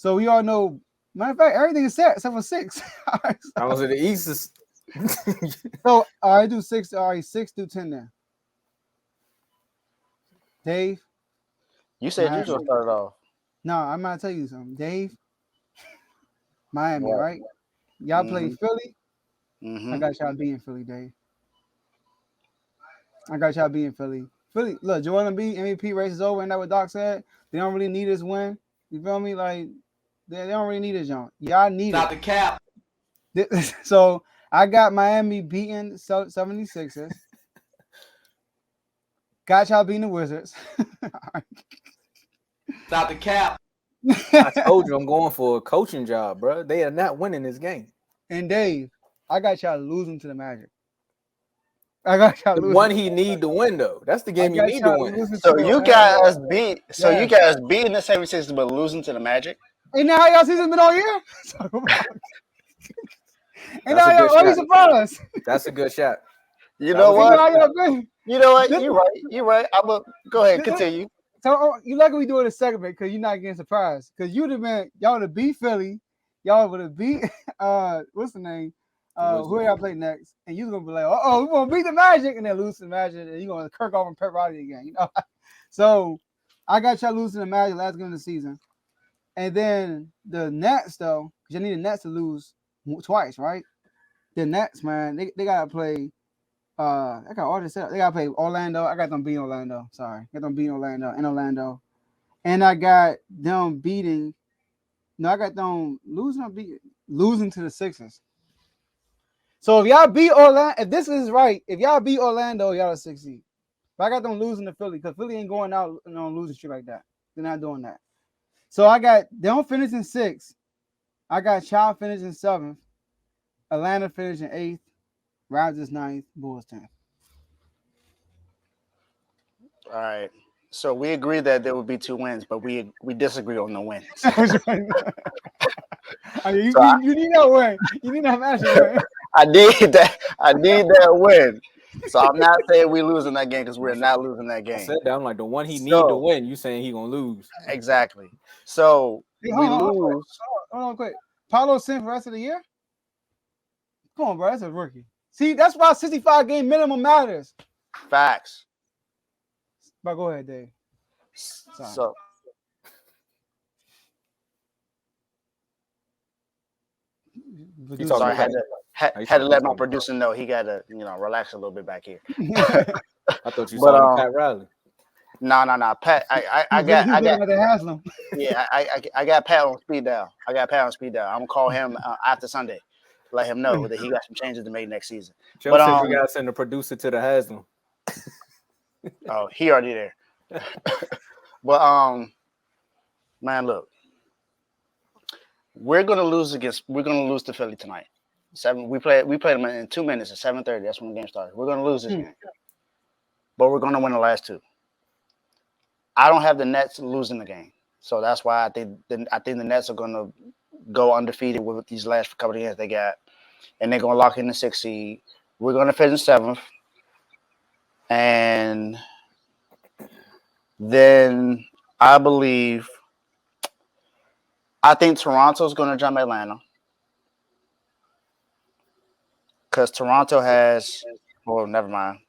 So we all know. Matter of fact, everything is set except for 6. All right, I was in the East. so I do 6. All right, 6 through 10 then. Dave, You said you Miami. was gonna start it off. No, I'm gonna tell you something. Dave, Miami, What? right? Y'all play Mm-hmm. Philly. I Mm-hmm. got y'all beating Philly, Dave. I got y'all beating Philly. Philly, look, Joel Embiid MVP race is over, and that what Doc said. They don't really need this win. You feel me? Like they don't really need this, John. Y'all need Not it. the cap. So I got Miami beating 76ers. Got y'all beating the Wizards. Not the cap. I told you I'm going for a coaching job, bro. They are not winning this game. And Dave, I got y'all losing to the Magic. I got y'all The losing. one he need to win, though. That's the I game you got need to y'all win. losing to So the you Orlando. guys beat. So you Yes. guys beating the 76ers, but losing to the Magic. Ain't that how y'all season been all year? Ain't that That's a how good y'all always shot. surprised? That's a good shot. You That know was Ain't what? that how y'all been? You know what? This- You're right. You're right. Go ahead. this- Continue. So you lucky we doing a segment because you're not getting surprised. Because you'd have been y'all would have beat Philly, y'all would have beat what's the name? Who y'all play next? And you gonna be like, oh, we're gonna beat the Magic and then lose to the Magic, and you're gonna Kirk off and Pep Riley again, you know. So I got y'all losing the Magic last game of the season. And then the Nets, though, because you need the Nets to lose twice, right? The Nets, man, they gotta play. I got all this set up. They gotta play Orlando. I got them beating Orlando. Sorry, got them beating Orlando in Orlando, and I got them beating. No, I got them losing to the Sixers. So if y'all beat Orlando, if this is right, if y'all beat Orlando, y'all a 6 seed. But I got them losing to Philly because Philly ain't going out on losing streak like that. They're not doing that. So I got them finishing 6th. I got Child finishing 7th. Atlanta finishing 8th. Raptors 9th. Bulls 10th. All right. So we agree that there would be 2 wins, but we disagree on the wins. I mean, So you need that win. You need that match win. I need that. I need that win. So I'm not saying we losing that game because we're not losing that I game. said that. I'm like, the one he need to So win, you saying he gonna lose. exactly. So Hey, we hold lose. on, quick. Paulo Sim for the rest of the year? Come on, bro. That's a rookie. See, that's why 65 game minimum matters. Facts. But go ahead, Dave. Sorry. So You so talking I had about? to had to let my producer know he got to relax a little bit back here. I thought you But saw Pat Riley. no. Pat, I got the Haslam. yeah, I got Pat on speed dial. I got Pat on speed dial. I'm gonna call him after Sunday, let him know that he got some changes to make next season. Joe But said you gotta send the producer to the Haslam. oh, he already there. But man, look, we're gonna lose to Philly tonight. We play them in 2 minutes at 7:30. That's when the game starts. We're gonna lose this game, but we're gonna win the last 2. I don't have the Nets losing the game, so that's why I think the Nets are gonna go undefeated with these last couple of games they got, and they're gonna lock in the 6th seed. We're gonna finish 7th, and then I think Toronto's gonna jump Atlanta because Toronto has. Well, never mind.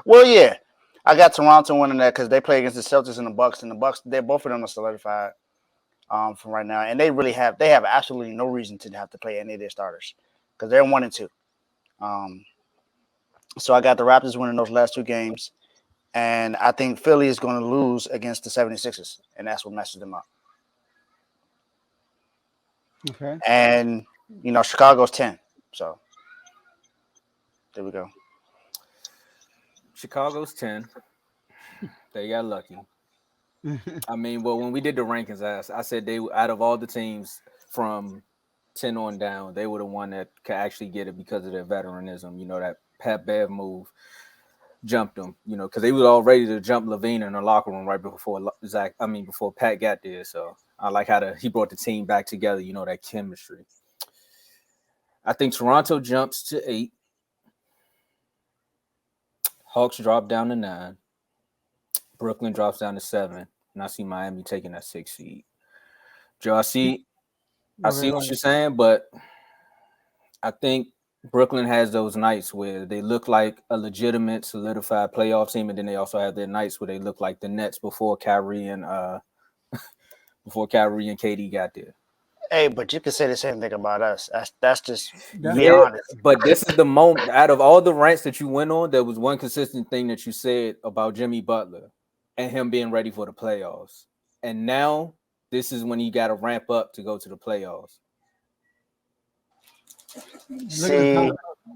Well, yeah, I got Toronto winning that because they play against the Celtics and the Bucks. They're both of them are solidified from right now, and they have absolutely no reason to have to play any of their starters because they're 1-2. So I got the Raptors winning those last 2 games, and I think Philly is going to lose against the 76ers, and that's what messes them up. Okay. And Chicago's 10, so there we go. Chicago's 10. They got lucky. I mean, well, when we did the rankings, I said they out of all the teams from 10 on down, they were the one that could actually get it because of their veteranism. That Pat Bev move jumped them. Because they were all ready to jump Levine in the locker room right before before Pat got there. So I like how he brought the team back together. That chemistry. I think Toronto jumps to 8. Hawks drop down to 9. Brooklyn drops down to 7. And I see Miami taking that 6th seed. Joe, I see Okay, what you're saying, but I think Brooklyn has those nights where they look like a legitimate, solidified playoff team, and then they also have their nights where they look like the Nets before Kyrie and KD got there. Hey, but you can say the same thing about us. That's just being Yeah, honest. but this is the moment. Out of all the rants that you went on, there was one consistent thing that you said about Jimmy Butler and him being ready for the playoffs. And now this is when he got to ramp up to go to the playoffs. See,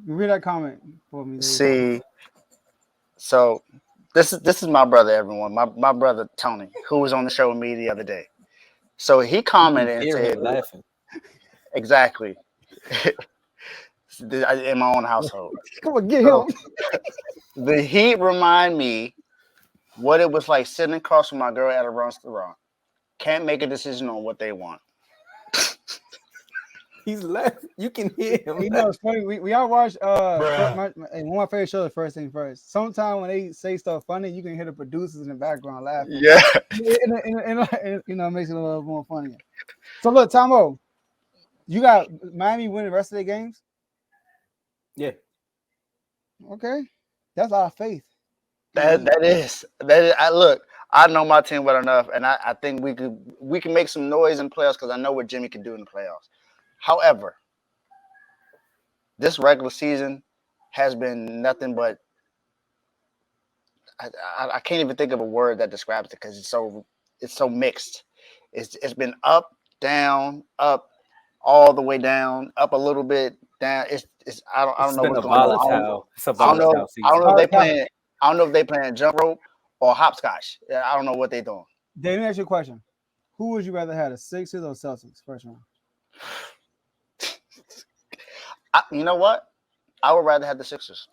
read that comment for me. Dave. see. So this is my brother, everyone. My brother Tony, who was on the show with me the other day. So he commented and said, laughing. Exactly. In my own household. Come on, get him. The Heat remind me what it was like sitting across from my girl at a restaurant. Can't make a decision on what they want. He's laughing. You can hear him. You know, it's funny. We all watch one of my favorite shows, First Thing First. Sometimes when they say stuff funny, you can hear the producers in the background laughing. Yeah. And you know, it makes it a little more funny. So look, Tomo, you got Miami winning the rest of their games? Yeah. Okay. That's a lot of faith. That is. I know my team well enough, and I think we can make some noise in playoffs because I know what Jimmy can do in the playoffs. However, this regular season has been nothing but I can't even think of a word that describes it because it's so mixed. It's been up, down, up, all the way down, up a little bit, down. I don't know what's going on. It's a volatile season. I don't know if they playing jump rope or hopscotch. I don't know what they're doing. Dave, let me ask you a question. Who would you rather have, the Sixers or Celtics first round? You know what? I would rather have the Sixers.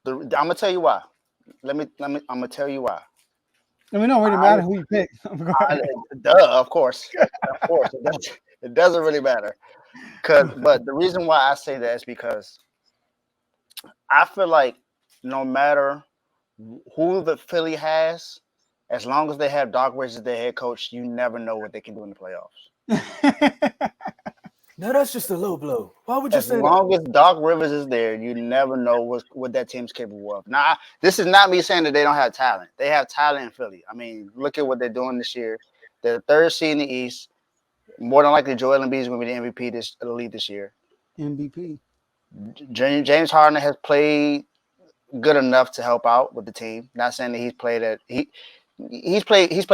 I'm gonna tell you why. I'm gonna tell you why. I mean, it don't really matter who you pick. Of course, it doesn't really matter. But the reason why I say that is because I feel like no matter who the Philly has, as long as they have Doc Rivers as their head coach, you never know what they can do in the playoffs. No, that's just a low blow. Why would you say that? As long as Doc Rivers is there, you never know what that team's capable of. Now, this is not me saying that they don't have talent. They have talent in Philly. I mean, look at what they're doing this year. They're the third seed in the East. More than likely, Joel Embiid is going to be the MVP of the league this year. MVP. James Harden has played good enough to help out with the team. Not saying that he's played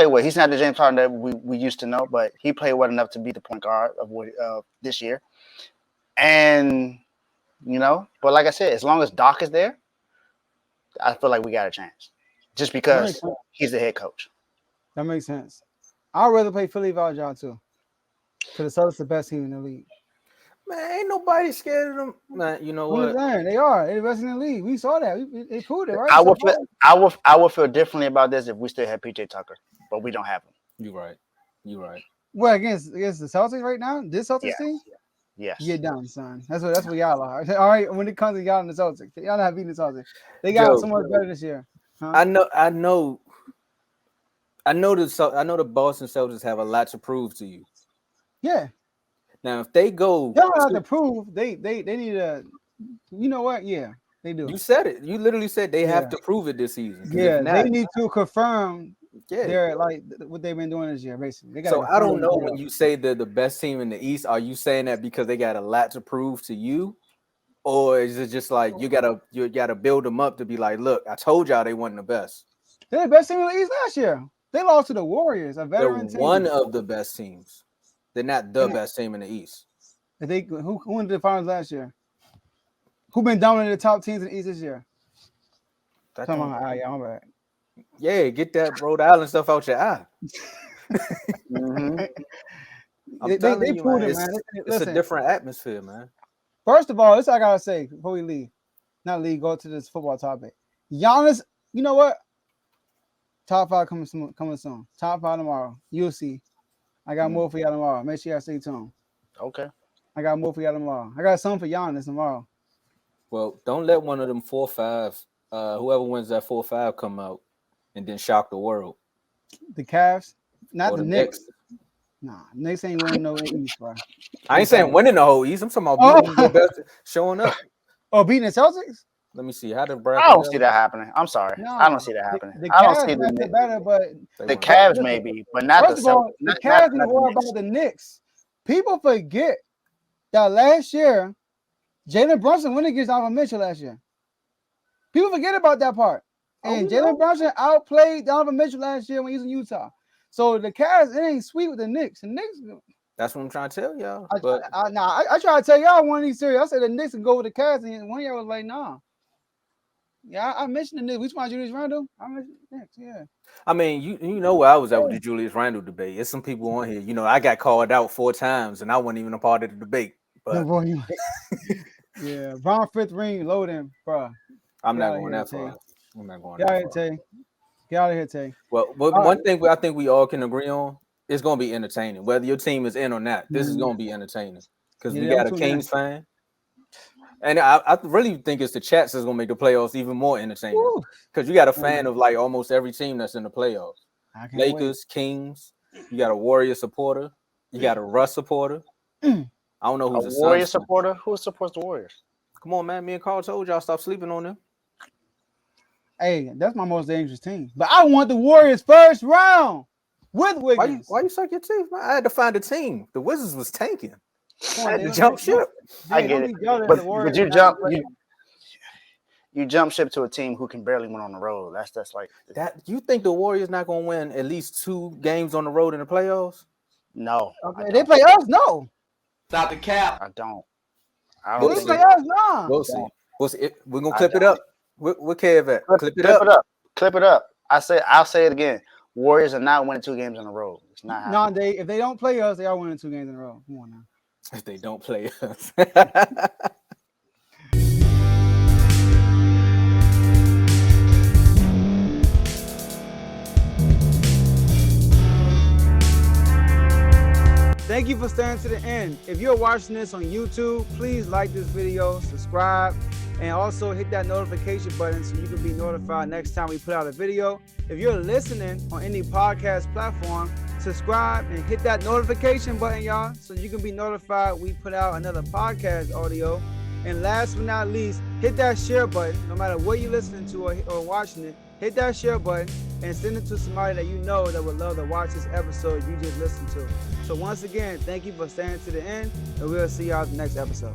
well. He's not the James Harden that we used to know, but he played well enough to be the point guard of this year. And but like I said, as long as Doc is there, I feel like we got a chance. Just because he's the head coach. That makes sense. I'd rather play Philly without y'all too. Because the Celtics the best team in the league. Man, ain't nobody scared of them. Man, you know what? They are. They're the best in the league. We saw that. They proved it, right? I would feel differently about this if we still had PJ Tucker, but we don't have him. You're right. Well, against the Celtics right now, this Celtics team? Yes. Get down, son. That's what y'all are. All right, when it comes to y'all and the Celtics, y'all not beating the Celtics. They got so much better this year. Huh? I know the Boston Celtics have a lot to prove to you. Yeah. Now, if they go, they don't have to prove. They need a. You know what? Yeah, they do. You said it. You literally said they have to prove it this season. Yeah, they need to confirm. They're like what they've been doing this year, basically. So I don't know when you say they're the best team in the East. Are you saying that because they got a lot to prove to you, or is it just like you gotta build them up to be like, look, I told y'all they weren't the best. They're the best team in the East last year. They lost to the Warriors, a veteran team. One of the best teams. They're not the best team in the East. Who won the finals last year? Who been dominating the top teams in the East this year? Come on, I'm right. Yeah, get that Rhode Island stuff out your eye. Mm-hmm. They proved it, man. It's a different atmosphere, man. First of all, this I gotta say before we leave. Not leave, go to this football topic. Giannis, you know what? Top 5 coming soon. Top 5 tomorrow. You'll see. I got more for y'all tomorrow. Make sure y'all stay tuned. Okay. I got more for y'all tomorrow. I got something for Giannis tomorrow. Well, don't let one of them 4-5, whoever wins that 4-5 come out and then shock the world. The Cavs, not the Knicks. Nah, Knicks ain't winning no East, bro. I ain't saying winning the whole East. I'm talking about beating the best, showing up. Oh, beating the Celtics? Let me see how the bracket. I don't see that happening. I'm sorry. No, I don't see that happening. The I don't Cavs see might be the better, but the Cavs maybe, but not first the of all, Celtics. the Cavs need to worry about the Knicks. People forget that last year, Jalen Brunson went against Donovan Mitchell last year. People forget about that part. And Jalen Brunson outplayed Donovan Mitchell last year when he was in Utah. So the Cavs, it ain't sweet with the Knicks. The Knicks. That's what I'm trying to tell y'all. I try to tell y'all one of these series. I said the Knicks can go with the Cavs, and one of y'all was like, nah. Yeah, I mentioned the Knicks. We talking about Julius Randle? I mentioned the Knicks, yeah. I mean, you know where I was at with the Julius Randle debate. It's some people on here. You know, I got called out 4 times, and I wasn't even a part of the debate. But yeah, Brown 5th ring, load him, bro. I'm not going that far. I'm not going that far. Get out of here, Tay. Well, one thing I think we all can agree on, it's going to be entertaining. Whether your team is in or not, this is going to be entertaining. Because we got a Kings fan. And I really think it's the chats that's going to make the playoffs even more entertaining. Because you got a fan of like almost every team that's in the playoffs. Lakers, Kings. You got a Warrior supporter. You got a Russ supporter. I don't know who's a Warrior supporter. Who supports the Warriors? Come on, man. Me and Carl told y'all stop sleeping on them. Hey, that's my most dangerous team. But I want the Warriors first round with Wiggins. Why you suck your teeth, man? I had to find a team. The Wizards was tanking. I had to jump ship. I get it. But you jump ship to a team who can barely win on the road. That's like that. You think the Warriors not gonna win at least 2 games on the road in the playoffs? No. Okay, they play us. No. Stop the cap. I don't. They play us. No. We'll see. We're gonna clip it up. What Kev at? Clip it up. Clip it up. I'll say it again. Warriors are not winning 2 games in a row. It's not happening. No, if they don't play us, they are winning 2 games in a row. Come on now. If they don't play us. Thank you for staying to the end. If you're watching this on YouTube, please like this video, subscribe, and also hit that notification button so you can be notified next time we put out a video. If you're listening on any podcast platform, subscribe and hit that notification button, y'all, so you can be notified we put out another podcast audio. And last but not least, hit that share button. No matter what you're listening to or watching it, hit that share button and send it to somebody that you know that would love to watch this episode you just listened to. So once again, thank you for staying to the end, and we'll see y'all in the next episode.